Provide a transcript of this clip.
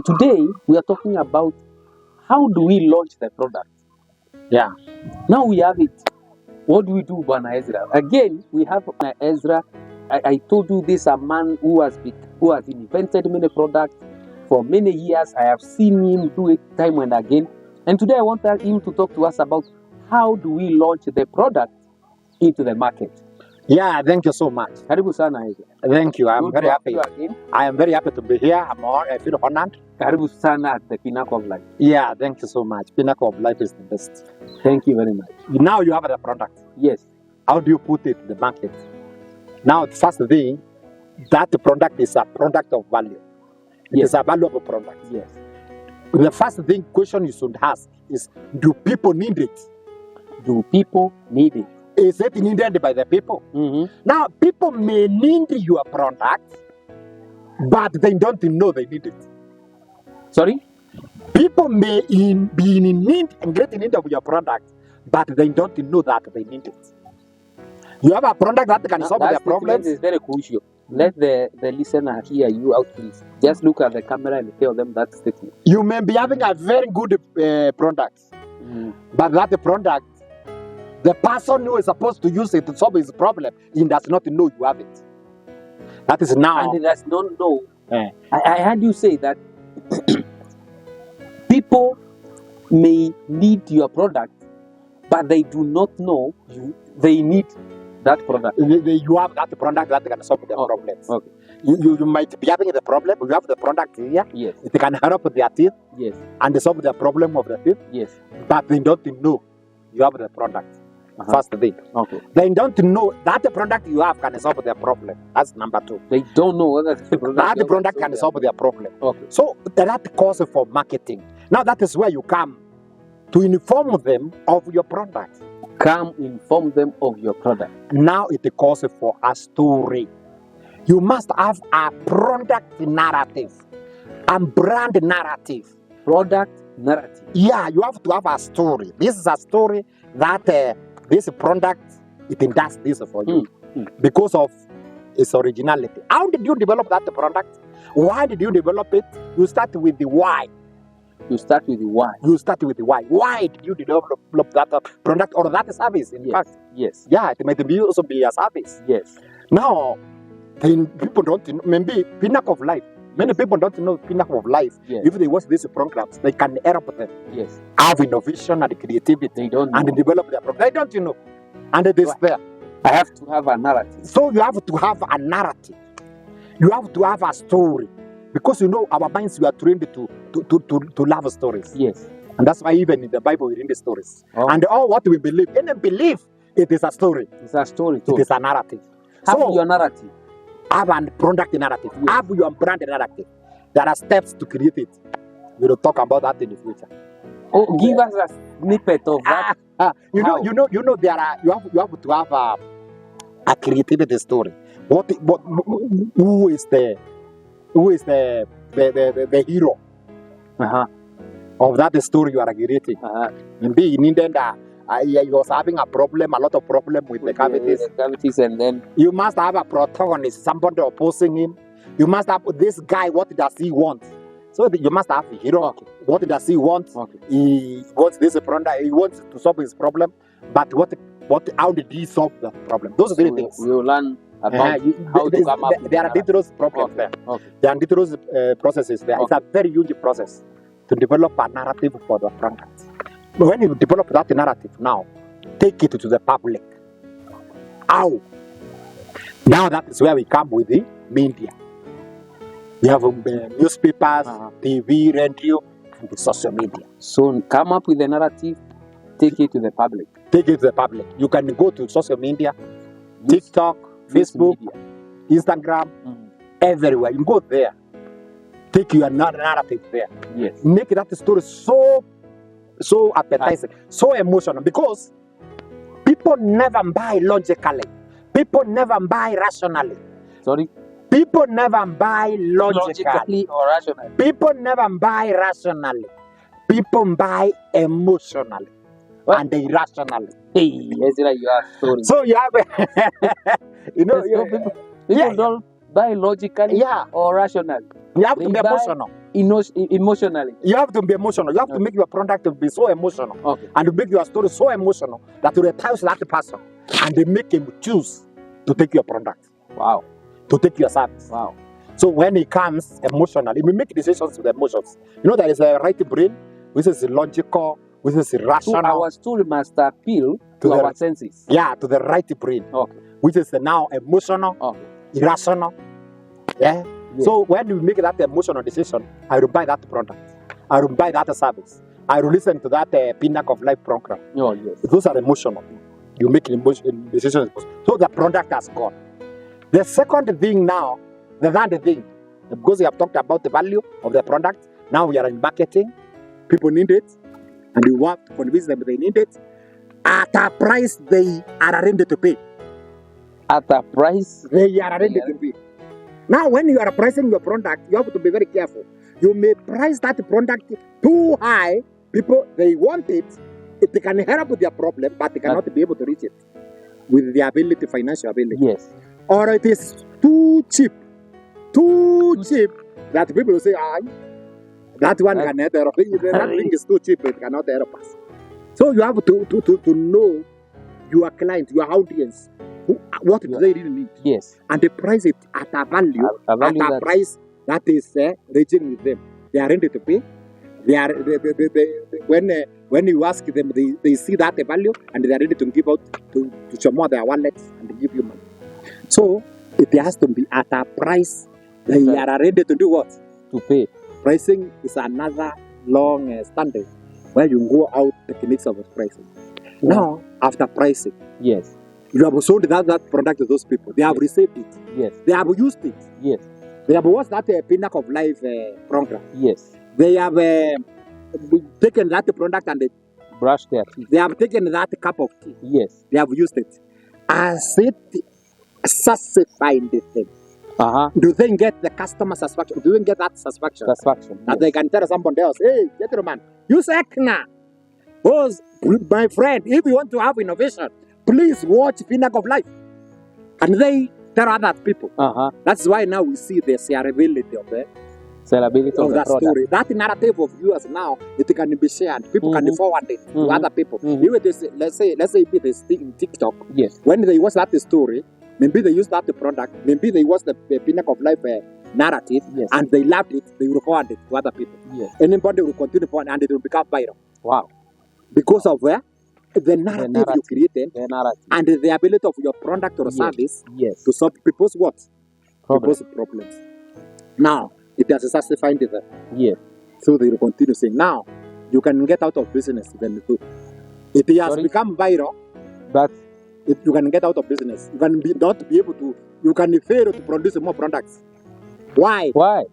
today we are talking about how do we launch the product. Yeah. Now we have it. What do we do, Bwana Ezra? Again, we have Ezra. I told you this a man who has invented many products for many years. I have seen him do it time and again. And today I want him to talk to us about how do we launch the product into the market. Yeah, thank you so much. Karibu sana Ezra. Thank you. I'm Good very to have happy. you again. I am very happy to be here. I feel honored. Karibu sana at the Pinnacle of Life. Yeah, thank you so much. Pinnacle of Life is the best. Thank you very much. Now you have the product. Yes. How do you put it in the market? Now, the first thing, that product is a product of value. It Yes. is a valuable product. Yes. The first thing question you should ask is, do people need it? Do people need it? Is it needed by the people? Mm-hmm. Now, people may need your product, but they don't know they need it. Sorry? People may be in need and get in need of your product, but they don't know that they need it. You have a product that can solve their problems. Is very crucial. Let the listener hear you out, please. Just look at the camera and tell them that statement. You may be having a very good product, but that product, the person who is supposed to use it to solve his problem, he does not know you have it. That is now. And he does not know. Eh. I heard you say that people may need your product, but they do not know they need that product. You have that product that can solve their problems. Okay. You might be having the problem. You have the product here. Yes. It can help their teeth Yes. and solve the problem of the teeth, Yes. but they don't know you have the product. Uh-huh. First thing. Okay. They don't know that the product you have can solve their problem. That's number two. They don't know whether the product, That product can solve their problem. Okay. So that calls for marketing. Now that is where you come to inform them of your product. Come inform them of your product. Now it calls for a story. You must have a product narrative and brand narrative. Product narrative. Yeah, you have to have a story. This is a story that this product, it does this for you because of its originality. How did you develop that product? Why did you develop it? You start with the why. You start with the why. You start with the why. Why did you develop that product or that service? In fact, Yes. yeah, it might be also be a service. Yes. Now, then people don't know, maybe Pinnacle of Life. Many people don't know Pinnacle of Life. Yes. If they watch these programs, they can help them Yes. have innovation and creativity They don't know. and develop their product. They don't know. And it is there. I have to have a narrative. So you have to have a narrative. You have to have a story. Because our minds we are trained to love stories. Yes. And that's why even in the Bible we read the stories. Oh. And all what we believe. In belief, it is a story. It's a story It too. is a narrative. Have So your narrative. have a product narrative. Yes. Have your brand narrative. There are steps to create it. We will talk about that in the future. Oh, give us a snippet of that. You know there are you have to have a creativity story. Who is the hero Uh-huh. of that story you are creating? Uh-huh. Maybe he needed he was having a lot of problem with the cavities. The cavities, and then You must have a protagonist, somebody opposing him. You must have this guy. What does he want? So you must have a hero. Okay. What does he want? Okay. He wants this product. He wants to solve his problem. But how did he solve the problem? Those are the things. we'll learn about how to come up with there are that. dangerous problems Okay. there. Okay. There are dangerous processes there. It's a very huge process to develop a narrative for the product. But when you develop that narrative now, take it to the public. How? Now that is where we come with the media. We have newspapers, TV, radio, and the social media. So come up with a narrative, take it to the public. Take it to the public. You can go to social media, TikTok, This Facebook, media. Instagram, everywhere. You go there. Take your narrative there. Yes. Make that story so appetizing, so emotional, because people never buy logically. People never buy rationally. Sorry? People never buy logically. Logically or rationally. People never buy rationally. People buy emotionally and irrationally. Hey, Ezra, you are story. So you have, People don't buy logically Yeah. or rationally. You have They to be buy emotional. Emotionally. You have to be emotional. You have to make your product to be so emotional. Okay. And to make your story so emotional that to entice that person. And they make him choose to take your product, Wow. to take your service. Wow. So when he comes emotional, he will make decisions with emotions. You know, there is a right brain, which is logical, which is So rational. our story must appeal to To the- our senses. Yeah, to the right brain, Okay. which is now emotional, Okay. irrational. Yeah. Yeah. So when you make that emotional decision, I will buy that product. I will buy that service. I will listen to that Pinnacle of Life program. Oh, yes. Those are emotional. You make emotion decisions. So the product has gone. The second thing now, the third thing, because we have talked about the value of the product, now we are in marketing. People need it, and you have to convince them they need it at a price they are ready to pay. At a price. They are ready to pay. Now, when you are pricing your product, you have to be very careful. You may price that product too high. People, they want it. It can help with their problem, but they cannot be able to reach it with the ability, financial ability. Yes. Or it is too cheap that people will say, that one can help. That thing is too cheap, it cannot help us. So you have to know your client, your audience, what do they really need, Yes. and they price it at a value, A value at a that- price that is reaching with them. They are ready to pay. They are when you ask them, they see that value and they are ready to give out to some more their wallets and give you money. So it has to be at a price they Okay. are ready to do what? To pay. Pricing is another long standard where you go out techniques of pricing. Yeah. Now, after pricing, Yes. you have sold that product to those people. They have Yes. received it. Yes. They have used it. Yes. They have watched that Pinnacle of Life program. Yes. They have taken that product and Brush their teeth. they have taken that cup of tea. Yes. They have used it. As it satisfied them. Uh-huh. Do they get the customer satisfaction? Do they get that satisfaction? Satisfaction. That they can tell somebody else, hey, gentleman, use Ekna. Because, my friend, if you want to have innovation, please watch Pinnacle of Life. And they tell other people. Uh-huh. That's why now we see the shareability of Sellability of the that product. story. That narrative of yours now, it can be shared. People can Mhm. forward it to Mhm. other people. Mhm. Even this, let's say if they stick in TikTok, Yes. when they watch that story, maybe they use that product, maybe they watch the Pinnacle of Life narrative, Yes. and they loved it, they will forward it to other people. Yes. Anybody will continue forward and it will become viral. Wow. Because of the narrative you narrative. created The narrative. and the ability of your product or Yes. service Yes. to solve people's what? Problem. People's problems. Now, it has satisfied them. Yes. So they will continue saying, now, you can get out of business then too. It has Sorry? become viral, But you can get out of business. You can not be able to, you can fail to produce more products. Why? why?